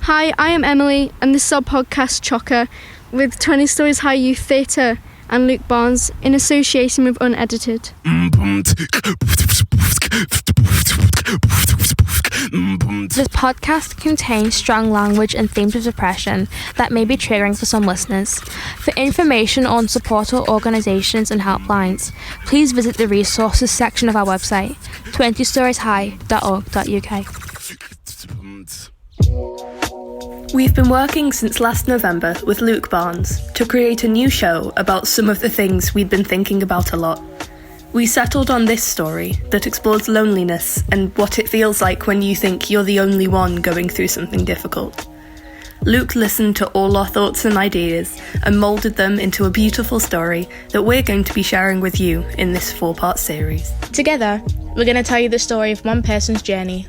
Hi, I am Emily, and this is our podcast Chokka with 20 Stories High Youth Theatre and Luke Barnes in association with Unedited. This podcast contains strong language and themes of depression that may be triggering for some listeners. For information on support or organisations and helplines, please visit the resources section of our website, 20storieshigh.org.uk. We've been working since last November with Luke Barnes to create a new show about some of the things we'd been thinking about a lot. We settled on this story that explores loneliness and what it feels like when you think you're the only one going through something difficult. Luke listened to all our thoughts and ideas and moulded them into a beautiful story that we're going to be sharing with you in this 4-part series. Together, we're going to tell you the story of one person's journey.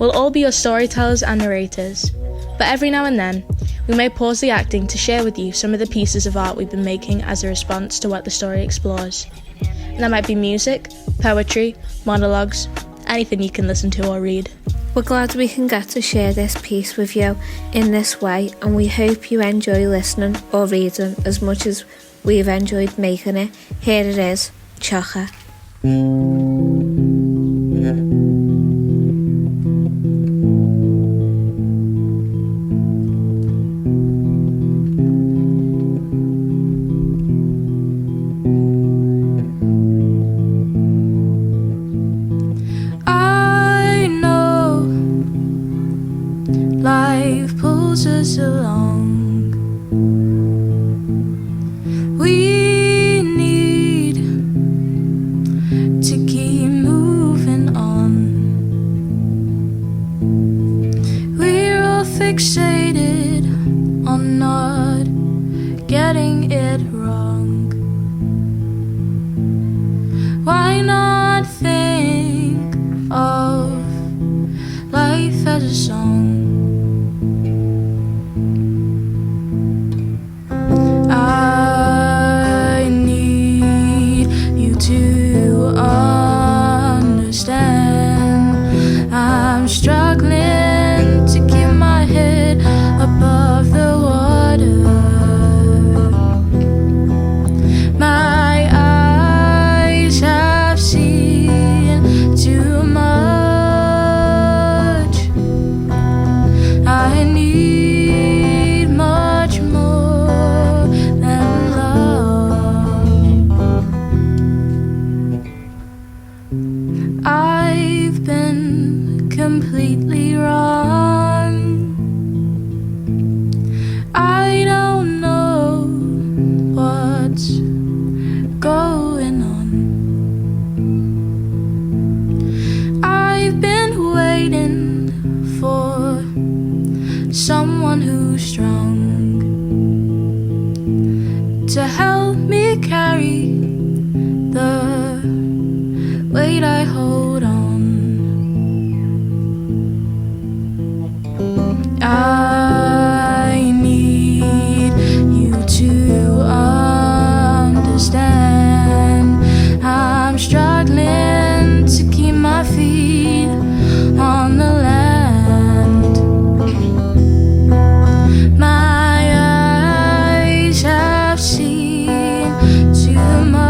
We'll all be your storytellers and narrators, but every now and then, we may pause the acting to share with you some of the pieces of art we've been making as a response to what the story explores. And that might be music, poetry, monologues, anything you can listen to or read. We're glad we can get to share this piece with you in this way, and we hope you enjoy listening or reading as much as we've enjoyed making it. Here it is, Chokka. Life pulls us along. We need to keep moving on. We're all fixated on not getting it wrong. Why not think of life as a song? I need you to understand. I'm struggling to keep my head above the water. My eyes have seen too much. I need much more than love. I've been completely wrong. I don't know what's going on. I've been waiting for someone who's strong to help me carry the weight I hold on. I need you to understand. I'm struggling to keep my feet on the land. My eyes have seen too much.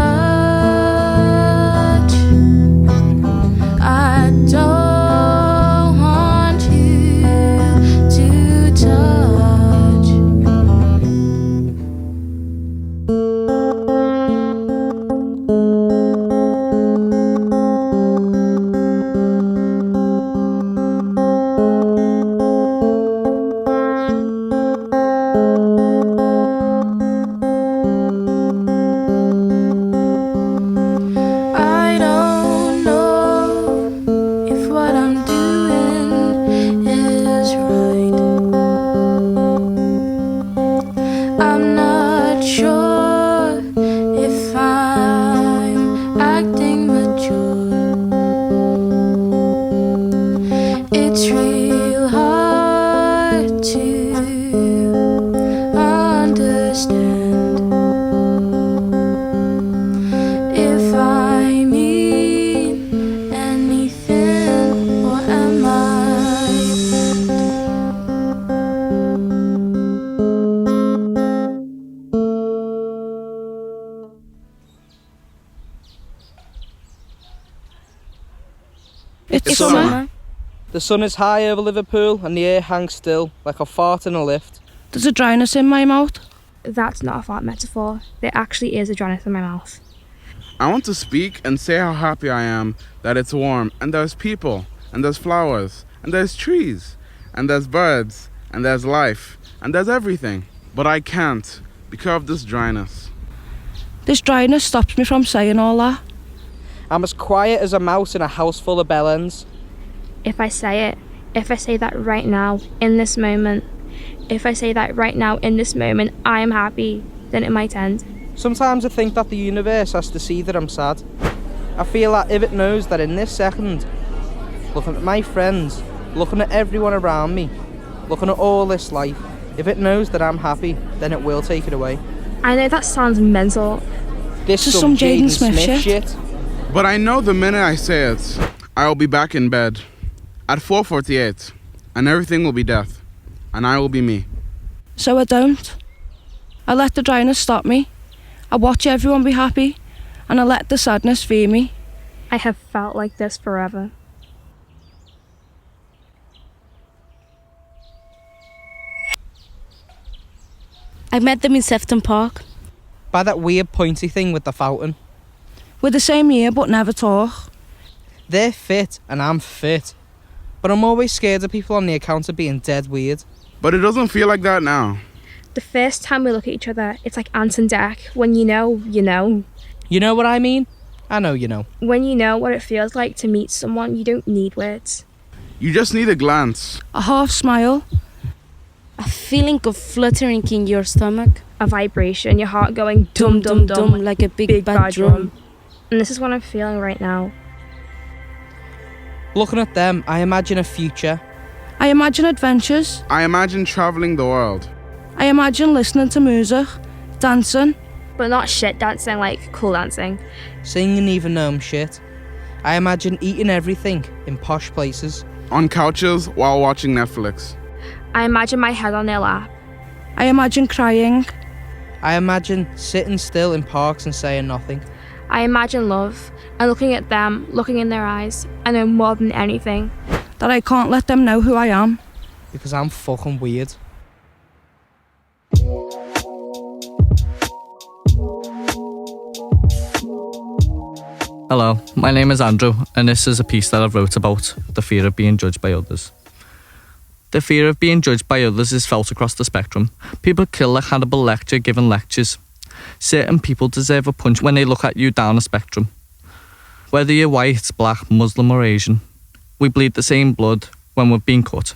I don't want you to touch. I don't know if what I'm doing is right. I'm not sure if I'm acting mature. It's real hard to understand if I mean anything or am I bad? summer. The sun is high over Liverpool and the air hangs still like a fart in a lift. There's a dryness in my mouth. That's not a fart metaphor. There actually is a dryness in my mouth. I want to speak and say how happy I am that it's warm and there's people and there's flowers and there's trees and there's birds and there's life and there's everything. But I can't because of this dryness. This dryness stops me from saying all that. I'm as quiet as a mouse in a house full of bellends. If I say that right now, in this moment, I am happy, then it might end. Sometimes I think that the universe has to see that I'm sad. I feel that if it knows that in this second, looking at my friends, looking at everyone around me, looking at all this life, if it knows that I'm happy, then it will take it away. I know that sounds mental. This is some Jaden Smith shit. But I know the minute I say it, I will be back in bed at 4:48 and everything will be death and I will be me. So I don't. I let the dryness stop me. I watch everyone be happy and I let the sadness fear me. I have felt like this forever. I met them in Sefton Park. By that weird pointy thing with the fountain. We're the same year but never talk. They're fit and I'm fit. But I'm always scared of people on the account of being dead weird. But it doesn't feel like that now. The first time we look at each other, it's like Ant and Dec. When you know, you know. You know what I mean? I know you know. When you know what it feels like to meet someone, you don't need words. You just need a glance. A half smile. A feeling of fluttering in your stomach. A vibration, your heart going dum dum dum like a big bad drum. And this is what I'm feeling right now. Looking at them, I imagine a future. I imagine adventures. I imagine travelling the world. I imagine listening to music, dancing. But not shit dancing, like cool dancing. Singing even though I'm shit. I imagine eating everything in posh places. On couches while watching Netflix. I imagine my head on their lap. I imagine crying. I imagine sitting still in parks and saying nothing. I imagine love and looking at them, looking in their eyes. I know more than anything that I can't let them know who I am. Because I'm fucking weird. Hello, my name is Andrew and this is a piece that I've wrote about the fear of being judged by others. The fear of being judged by others is felt across the spectrum. People kill like Hannibal Lecter giving lectures. Certain people deserve a punch when they look at you down a spectrum. Whether you're white, black, Muslim or Asian, we bleed the same blood when we're being cut.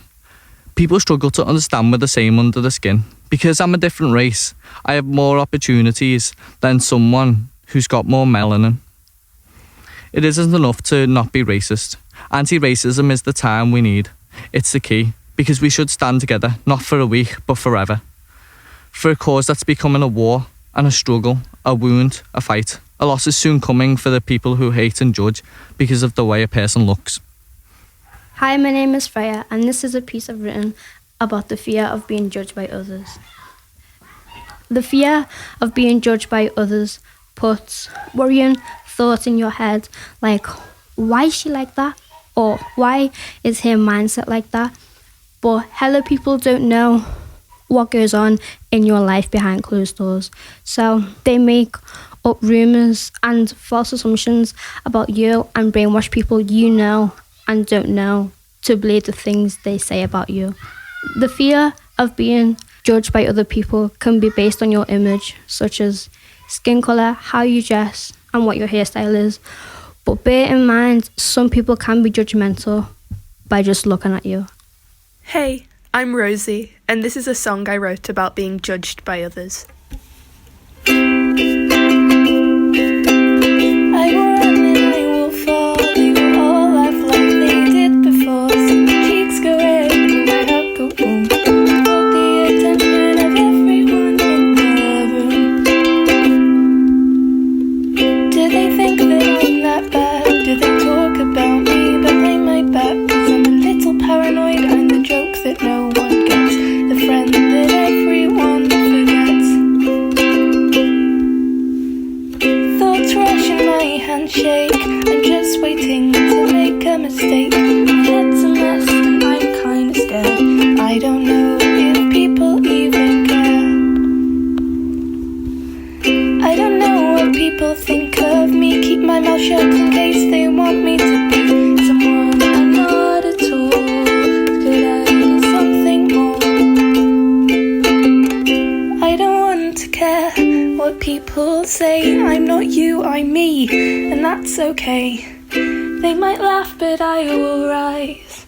People struggle to understand we're the same under the skin. Because I'm a different race, I have more opportunities than someone who's got more melanin. It isn't enough to not be racist. Anti-racism is the time we need. It's the key, because we should stand together, not for a week, but forever. For a cause that's becoming a war and a struggle, a wound, a fight. A loss is soon coming for the people who hate and judge because of the way a person looks. Hi, my name is Freya, and this is a piece I've written about the fear of being judged by others. The fear of being judged by others puts worrying thoughts in your head like, why is she like that? Or why is her mindset like that? But hella people don't know what goes on in your life behind closed doors. So they make up rumours and false assumptions about you and brainwash people you know and don't know to believe the things they say about you. The fear of being judged by other people can be based on your image, such as skin colour, how you dress, and what your hairstyle is. But bear in mind, some people can be judgmental by just looking at you. Hey, I'm Rosie, and this is a song I wrote about being judged by others. I wore a lily will fall, they will all laugh like they did before. See my cheeks go red and my heart go boom. Hold the attention of everyone in the room. Do they think that I'm that bad? Do they talk about me behind my back? 'Cause I'm a little paranoid, I'm the joke that no one gets, the friend that everyone forgets. I don't know if people even care. I don't know what people think of me. Keep my mouth shut in case they want me to be someone I'm not at all. Could I do something more? I don't want to care what people say. I'm not you, I'm me, and that's okay. They might laugh, but I will rise.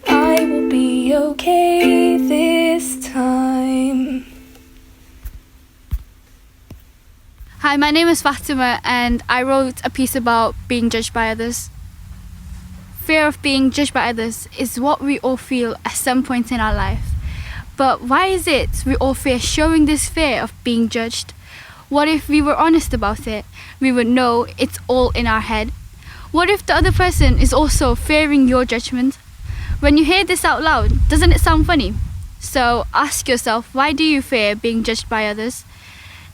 I will be okay this time. Hi, my name is Fatima and I wrote a piece about being judged by others. Fear of being judged by others is what we all feel at some point in our life. But why is it we all fear showing this fear of being judged? What if we were honest about it? We would know it's all in our head. What if the other person is also fearing your judgment? When you hear this out loud, doesn't it sound funny? So ask yourself, why do you fear being judged by others?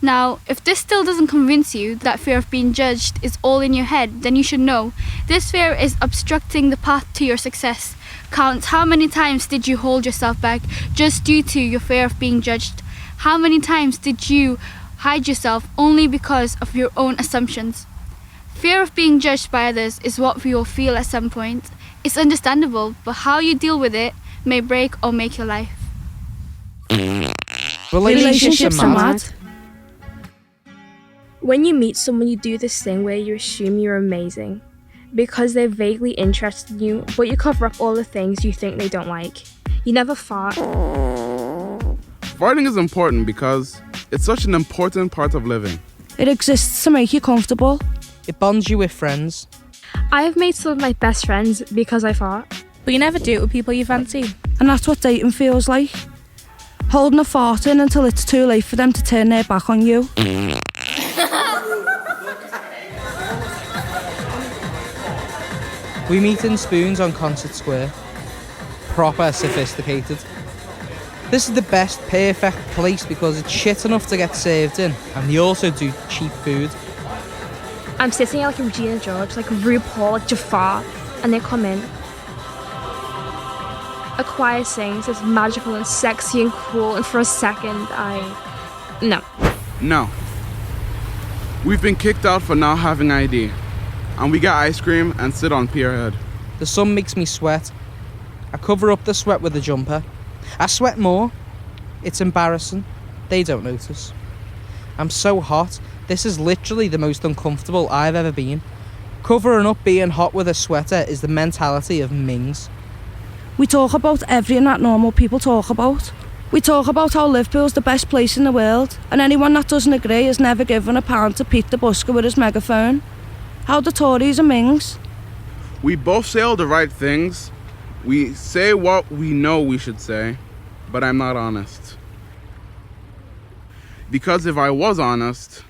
Now, if this still doesn't convince you that fear of being judged is all in your head, then you should know this fear is obstructing the path to your success. Count how many times did you hold yourself back just due to your fear of being judged? How many times did you hide yourself only because of your own assumptions? Fear of being judged by others is what we all feel at some point. It's understandable, but how you deal with it may break or make your life. Relationships are mad. When you meet someone, you do this thing where you assume you're amazing because they're vaguely interested in you, but you cover up all the things you think they don't like. You never fart. Farting is important because it's such an important part of living. It exists to make you comfortable. It bonds you with friends. I have made some of my best friends because I fart. But you never do it with people you fancy. And that's what dating feels like. Holding a fart in until it's too late for them to turn their back on you. We meet in Spoons on Concert Square. Proper sophisticated. This is the best perfect place because it's shit enough to get served in, and they also do cheap food. I'm sitting like Regina George, like RuPaul, like Jafar, and they come in. A choir sings, it's magical and sexy and cool, and for a second, No. We've been kicked out for not having ID, and we get ice cream and sit on Pierhead. The sun makes me sweat. I cover up the sweat with a jumper. I sweat more. It's embarrassing. They don't notice. I'm so hot. This is literally the most uncomfortable I've ever been. Covering up being hot with a sweater is the mentality of Mings. We talk about everything that normal people talk about. We talk about how Liverpool's the best place in the world, and anyone that doesn't agree has never given a pound to Pete the Busker with his megaphone. How the Tories are Mings. We both say all the right things. We say what we know we should say, but I'm not honest. Because if I was honest,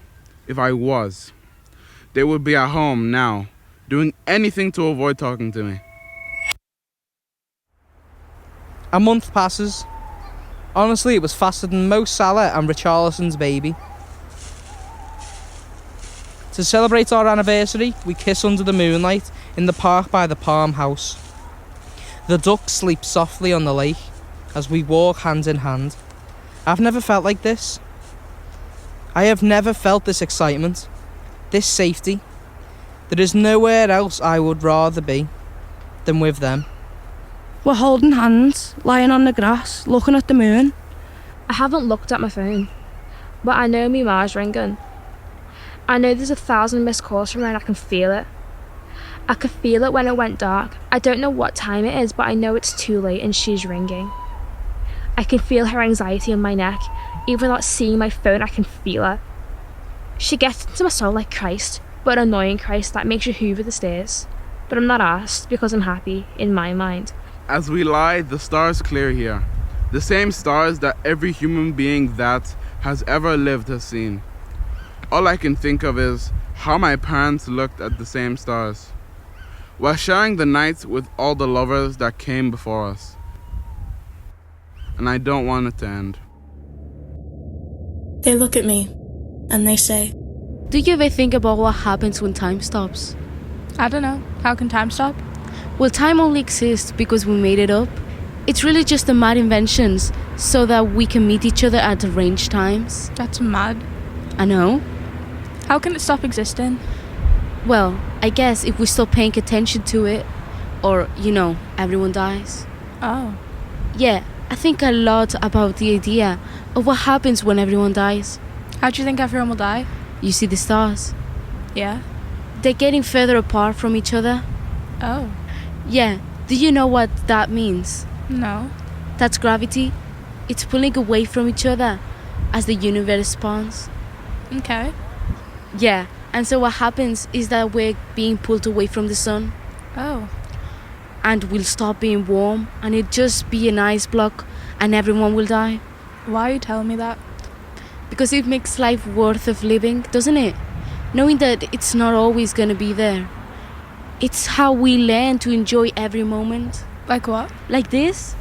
they would be at home now, doing anything to avoid talking to me. A month passes. Honestly, it was faster than Mo Salah and Richarlison's baby. To celebrate our anniversary, we kiss under the moonlight in the park by the Palm House. The ducks sleep softly on the lake as we walk hand in hand. I've never felt like this. I have never felt this excitement, this safety. There is nowhere else I would rather be than with them. We're holding hands, lying on the grass, looking at the moon. I haven't looked at my phone, but I know me ma's ringing. I know there's 1,000 missed calls from her and I can feel it. I could feel it when it went dark. I don't know what time it is, but I know it's too late and she's ringing. I can feel her anxiety in my neck. Even without seeing my phone, I can feel it. She gets into my soul like Christ, but an annoying Christ that makes you hoover the stairs. But I'm not asked because I'm happy in my mind. As we lie, the stars clear here. The same stars that every human being that has ever lived has seen. All I can think of is how my parents looked at the same stars. We're sharing the night with all the lovers that came before us. And I don't want it to end. They look at me and they say, Do you ever think about what happens when time stops? I don't know. How can time stop? Well, time only exists because we made it up. It's really just the mad inventions so that we can meet each other at arranged times. That's mad. I know. How can it stop existing? Well, I guess if we stop paying attention to it, or, everyone dies. Oh. Yeah, I think a lot about the idea of what happens when everyone dies. How do you think everyone will die? You see the stars? Yeah. They're getting further apart from each other. Oh. Yeah, do you know what that means? No. That's gravity. It's pulling away from each other as the universe spawns. Okay. Yeah, and so what happens is that we're being pulled away from the sun. Oh. And we'll stop being warm, and it'll just be an ice block, and everyone will die. Why are you telling me that? Because it makes life worth of living, doesn't it? Knowing that it's not always gonna be there. It's how we learn to enjoy every moment. Like what? Like this.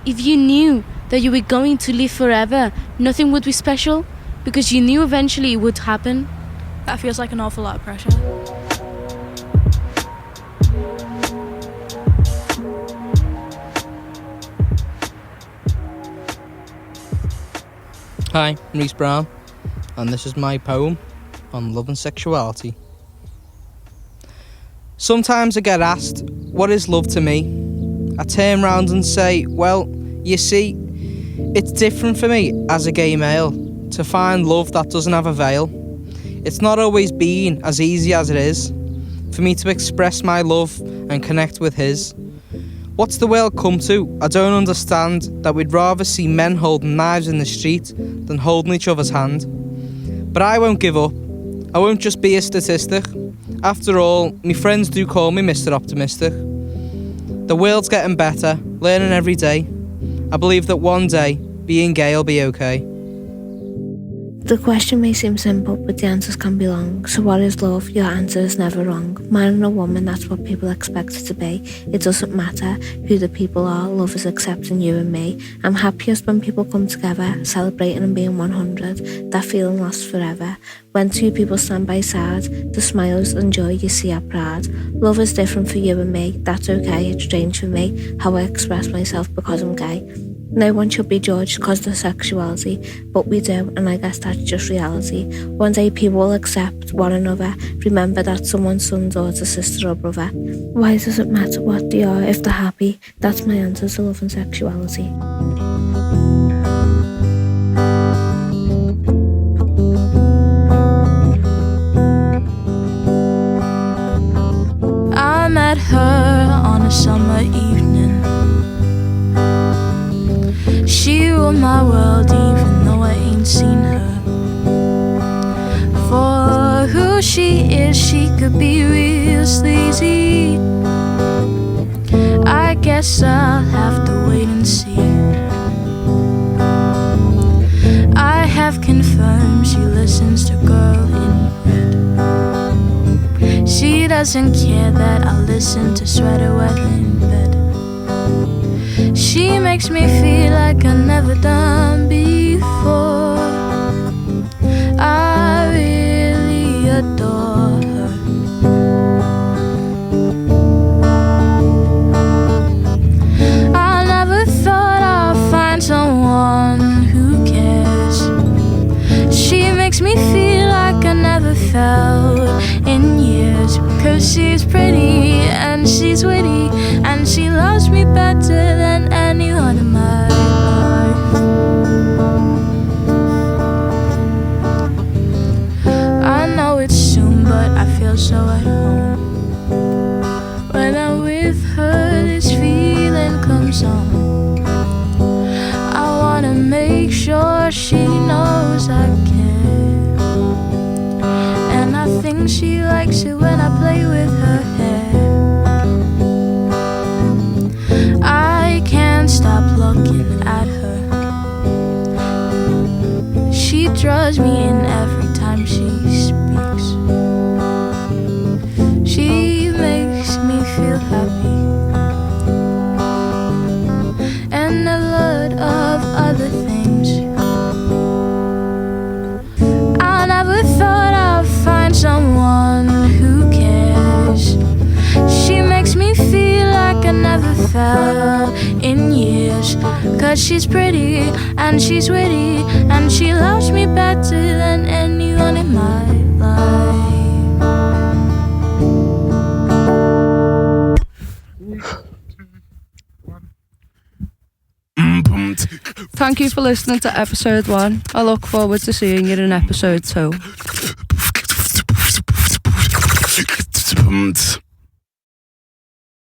If you knew that you were going to live forever, nothing would be special, because you knew eventually it would happen. That feels like an awful lot of pressure. Hi, I'm Reese Brown, and this is my poem on love and sexuality. Sometimes I get asked, what is love to me? I turn round and say, well, you see, it's different for me as a gay male to find love that doesn't have a veil. It's not always been as easy as it is for me to express my love and connect with his. What's the world come to? I don't understand that we'd rather see men holding knives in the street than holding each other's hand. But I won't give up. I won't just be a statistic. After all, my friends do call me Mr. Optimistic. The world's getting better, learning every day. I believe that one day, being gay will be okay. The question may seem simple, but the answers can be long. So what is love? Your answer is never wrong. Man and a woman, that's what people expect it to be. It doesn't matter who the people are, love is accepting you and me. I'm happiest when people come together, celebrating and being 100. That feeling lasts forever. When two people stand by side, the smiles and joy you see are proud. Love is different for you and me, that's okay, it's strange for me, how I express myself because I'm gay. No one should be judged because of their sexuality, but we do, and I guess that's just reality. One day people will accept one another, remember that someone's son, daughter, sister or brother. Why does it matter what they are if they're happy? That's my answer to love and sexuality. I met her on a summer evening. She ruled my world even though I ain't seen her. For who she is, she could be real sleazy. I guess I'll have to wait and see. I have confirmed she listens to Girl in Red. She doesn't care that I listen to Sweater Weather in bed. She makes me feel like I've never done before. I really adore her. I never thought I'd find someone who cares. She makes me feel like I never felt in years. Because she's pretty and she's witty and she loves me better than anyone in my life. I know it's soon, but I feel so at home. When I'm with her, this feeling comes on. I wanna make sure she knows I care. And I think she likes it when I play with her hair. I can't stop looking at her. She draws me in every time she speaks. She makes me feel happy. And a lot of other things. I never thought I'd find someone who cares. She makes me feel like I never felt felt in years. 'Cause she's pretty and she's witty and she loves me better than anyone in my life.